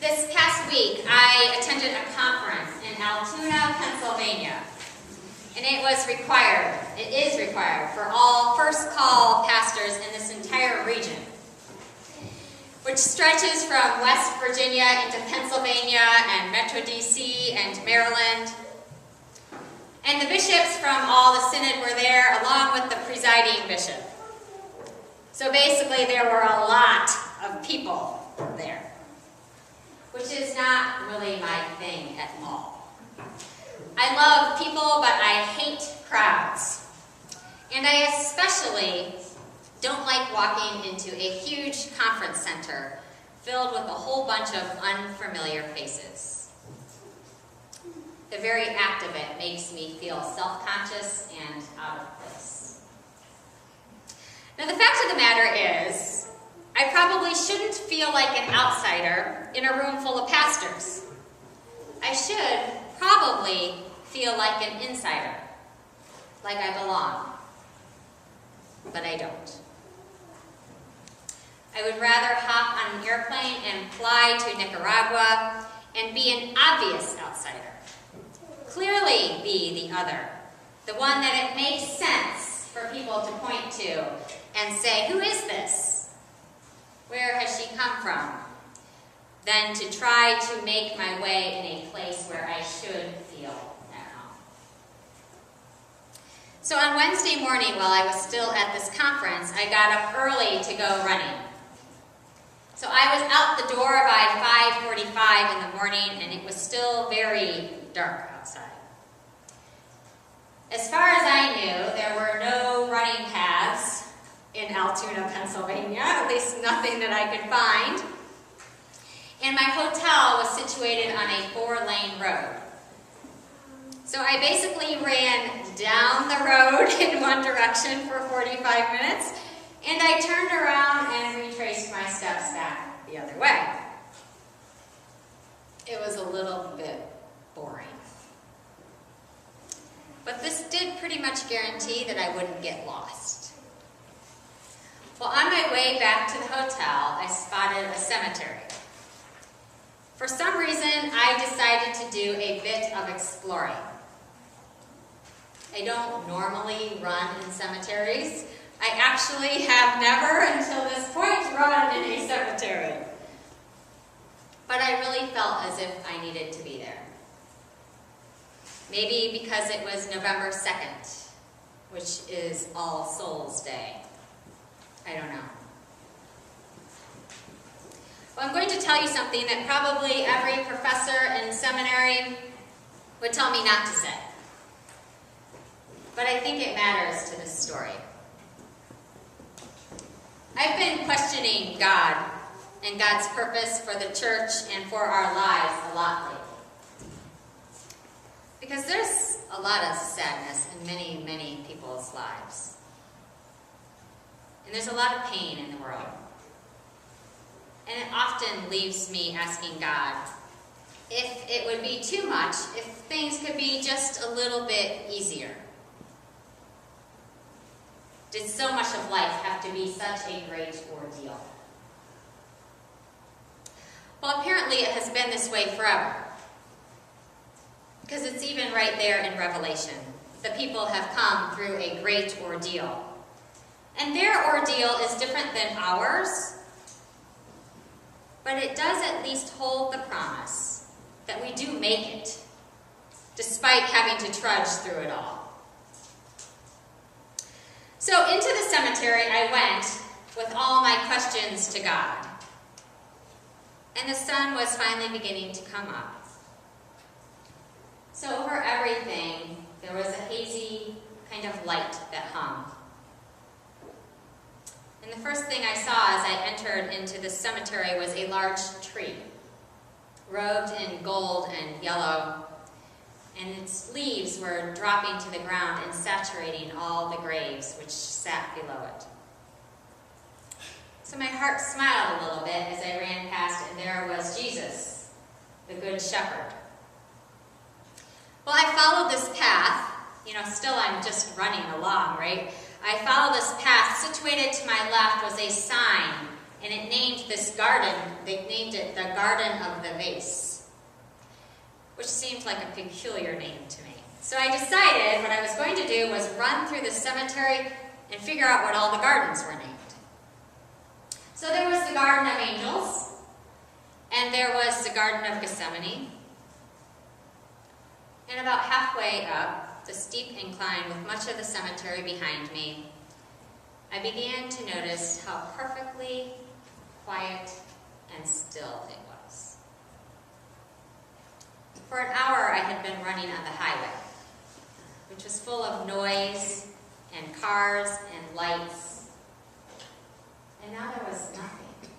This past week, I attended a conference in Altoona, Pennsylvania, and it is required for all first call pastors in this entire region, which stretches from West Virginia into Pennsylvania and Metro DC and Maryland. And the bishops from all the synod were there, along with the presiding bishop. So basically, there were a lot of people there, which is not really my thing at all. I love people, but I hate crowds. And I especially don't like walking into a huge conference center filled with a whole bunch of unfamiliar faces. The very act of it makes me feel self-conscious and out of place. Now, the fact of the matter is, I probably shouldn't feel like an outsider in a room full of pastors. I should probably feel like an insider, like I belong. But I don't. I would rather hop on an airplane and fly to Nicaragua and be an obvious outsider. Clearly be the other, the one that it makes sense for people to point to and say, who is this? Where has she come from? Than to try to make my way in a place where I should feel at home. So on Wednesday morning, while I was still at this conference, I got up early to go running. So I was out the door by 5:45 in the morning, and it was still very dark outside. As far as I knew, there were no running paths in Altoona, Pennsylvania, at least nothing that I could find. And my hotel was situated on a 4-lane road. So I basically ran down the road in one direction for 45 minutes, and I turned around and retraced my steps back the other way. It was a little bit boring. But this did pretty much guarantee that I wouldn't get lost. Well, on my way back to the hotel, I spotted a cemetery. For some reason, I decided to do a bit of exploring. I don't normally run in cemeteries. I actually have never, until this point, run in a cemetery. But I really felt as if I needed to be there. Maybe because it was November 2nd, which is All Souls Day. I don't know. Well, I'm going to tell you something that probably every professor in seminary would tell me not to say. But I think it matters to this story. I've been questioning God and God's purpose for the church and for our lives a lot lately. Because there's a lot of sadness in many, many people's lives. And there's a lot of pain in the world. And it often leaves me asking God if it would be too much, if things could be just a little bit easier. Did so much of life have to be such a great ordeal? Well, apparently it has been this way forever. Because it's even right there in Revelation. The people have come through a great ordeal. And their ordeal is different than ours, but it does at least hold the promise that we do make it, despite having to trudge through it all. So into the cemetery I went with all my questions to God. And the sun was finally beginning to come up. So over everything, there was a hazy kind of light that hung. And the first thing I saw as I entered into the cemetery was a large tree, robed in gold and yellow, and its leaves were dropping to the ground and saturating all the graves which sat below it. So my heart smiled a little bit as I ran past, and there was Jesus, the Good Shepherd. Well, I followed this path. Still I'm just running along, right? I followed this path. Situated to my left was a sign, and it named this garden, they named it the Garden of the Vase, which seemed like a peculiar name to me. So I decided what I was going to do was run through the cemetery and figure out what all the gardens were named. So there was the Garden of Angels, and there was the Garden of Gethsemane, and about halfway up the steep incline with much of the cemetery behind me, I began to notice how perfectly quiet and still it was. For an hour I had been running on the highway, which was full of noise and cars and lights, and now there was nothing.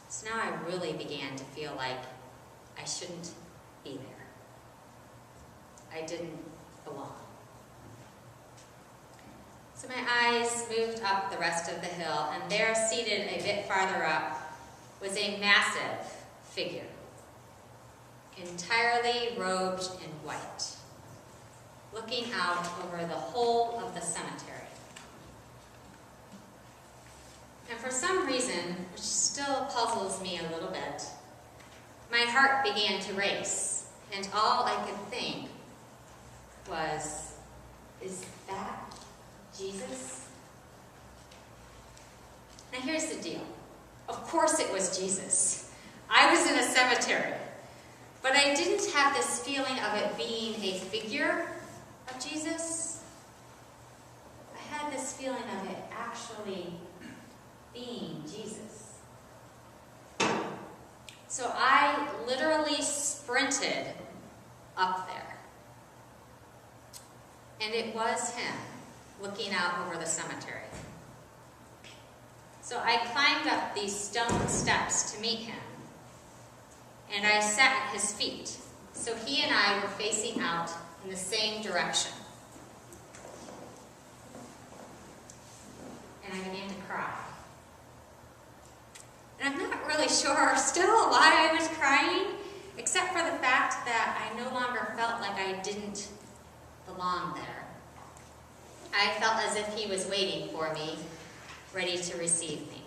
So now I really began to feel like I shouldn't be there. I didn't belong. So my eyes moved up the rest of the hill, and there, seated a bit farther up, was a massive figure, entirely robed in white, looking out over the whole of the cemetery. And for some reason, which still puzzles me a little bit, my heart began to race, and all I could think was, is that Jesus? Now here's the deal. Of course it was Jesus. I was in a cemetery, but I didn't have this feeling of it being a figure of Jesus. I had this feeling of it actually being Jesus. So I literally sprinted up there. And it was him looking out over the cemetery. So I climbed up these stone steps to meet him, and I sat at his feet. So he and I were facing out in the same direction. And I began to cry. And I'm not really sure still why I was crying, except for the fact that I no longer felt like I didn't belong there. I felt as if he was waiting for me, ready to receive me.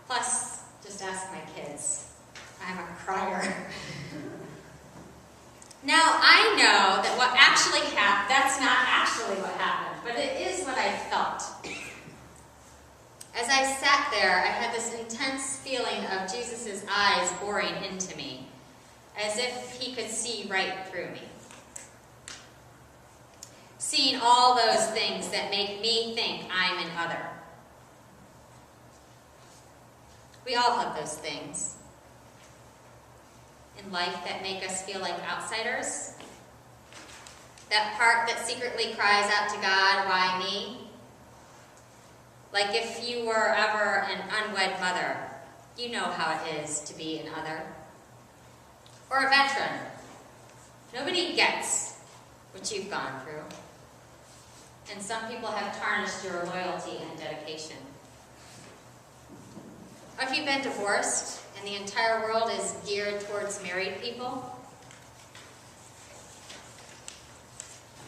Plus, just ask my kids. I'm a crier. Now, I know that what actually happened, that's not actually what happened, but it is what I felt. As I sat there, I had this intense feeling of Jesus' eyes boring into me, as if he could see right through me. Seeing all those things that make me think I'm an other. We all have those things in life that make us feel like outsiders. That part that secretly cries out to God, why me? Like if you were ever an unwed mother, you know how it is to be an other. Or a veteran. Nobody gets what you've gone through. And some people have tarnished your loyalty and dedication. Or if you've been divorced and the entire world is geared towards married people.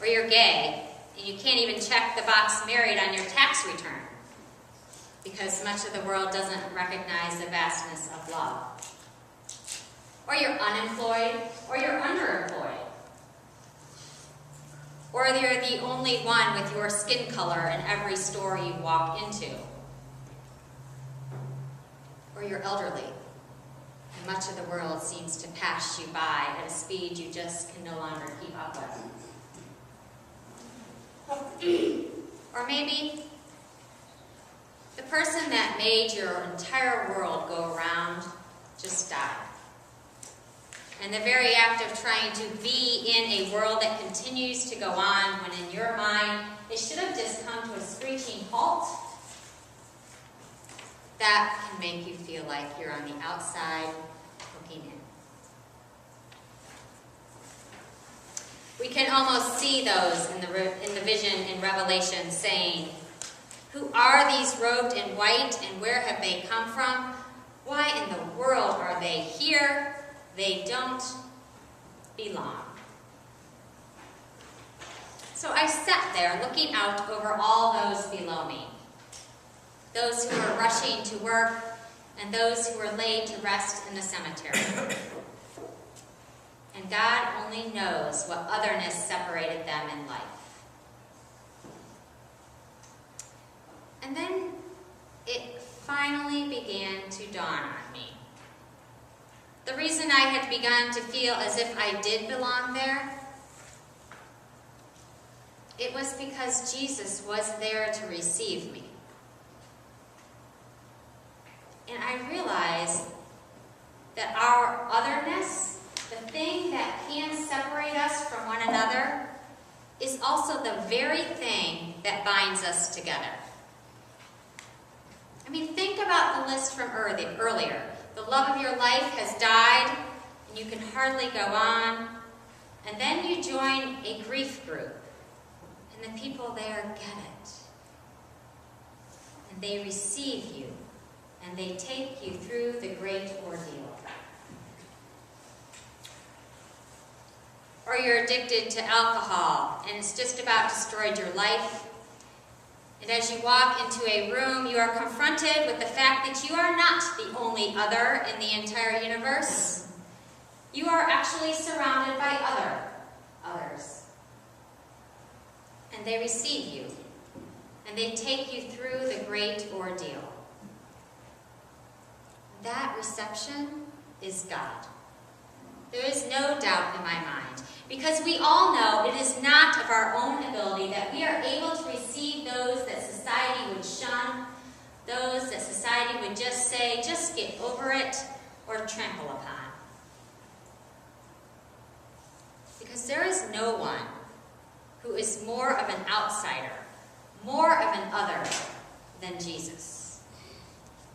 Or you're gay and you can't even check the box married on your tax return because much of the world doesn't recognize the vastness of love. Or you're unemployed or you're underemployed. Or you're the only one with your skin color in every store you walk into. Or you're elderly, and much of the world seems to pass you by at a speed you just can no longer keep up with. Or maybe the person that made your entire world go around just died. And the very act of trying to be in a world that continues to go on when in your mind it should have just come to a screeching halt, that can make you feel like you're on the outside looking in. We can almost see those in the vision in Revelation saying, who are these robed in white and where have they come from? Why in the world are they here? They don't belong. So I sat there looking out over all those below me, those who were rushing to work and those who were laid to rest in the cemetery. And God only knows what otherness separated them in life. And then it finally began to dawn on me. The reason I had begun to feel as if I did belong there, it was because Jesus was there to receive me. And I realized that our otherness, the thing that can separate us from one another, is also the very thing that binds us together. I mean, think about the list from earlier. The love of your life has died, and you can hardly go on. And then you join a grief group, and the people there get it. And they receive you, and they take you through the great ordeal. Or you're addicted to alcohol, and it's just about destroyed your life. And as you walk into a room, you are confronted with the fact that you are not the only other in the entire universe. You are actually surrounded by others. And they receive you, and they take you through the great ordeal. That reception is God. There is no doubt in my mind, because we all know it is not of our own ability that we are able to receive those that society would shun, those that society would just say, just get over it, or trample upon. Because there is no one who is more of an outsider, more of an other than Jesus.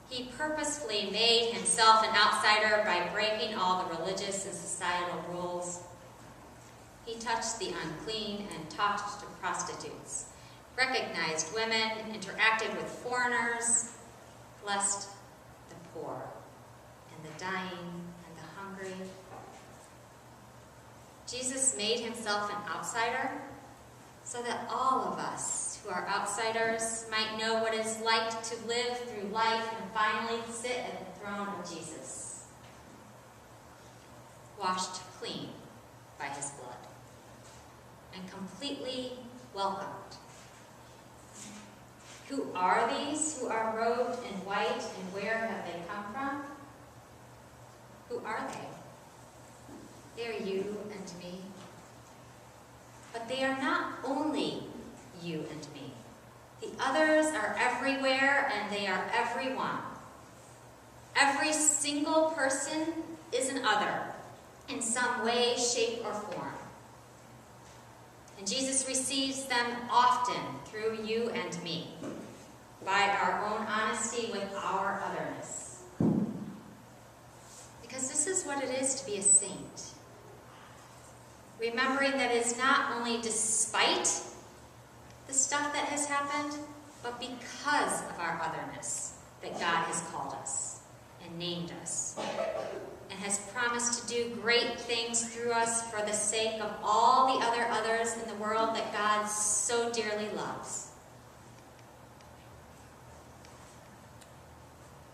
He purposefully made himself an outsider by breaking all the religious and societal rules. He touched the unclean and talked to prostitutes, recognized women, interacted with foreigners, blessed the poor and the dying and the hungry. Jesus made himself an outsider so that all of us who are outsiders might know what it's like to live through life and finally sit at the throne of Jesus, washed clean by his blood and completely welcomed. Who are these who are robed in white, and where have they come from? Who are they? They are you and me. But they are not only you and me. The others are everywhere, and they are everyone. Every single person is an other in some way, shape, or form. And Jesus receives them often through you and me, by our own honesty with our otherness. Because this is what it is to be a saint. Remembering that it's not only despite the stuff that has happened, but because of our otherness that God has called us and named us, and has promised to do great things through us for the sake of all the other others in the world that God so dearly loves.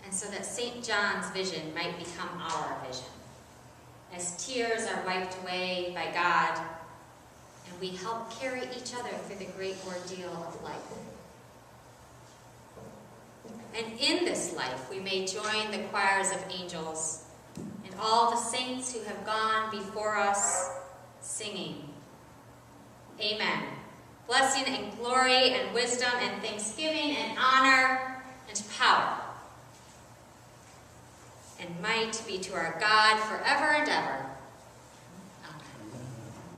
And so that St. John's vision might become our vision, as tears are wiped away by God, and we help carry each other through the great ordeal of life. And in this life, we may join the choirs of angels and all the saints who have gone before us, singing, Amen. Blessing and glory and wisdom and thanksgiving and honor and power and might be to our God forever and ever.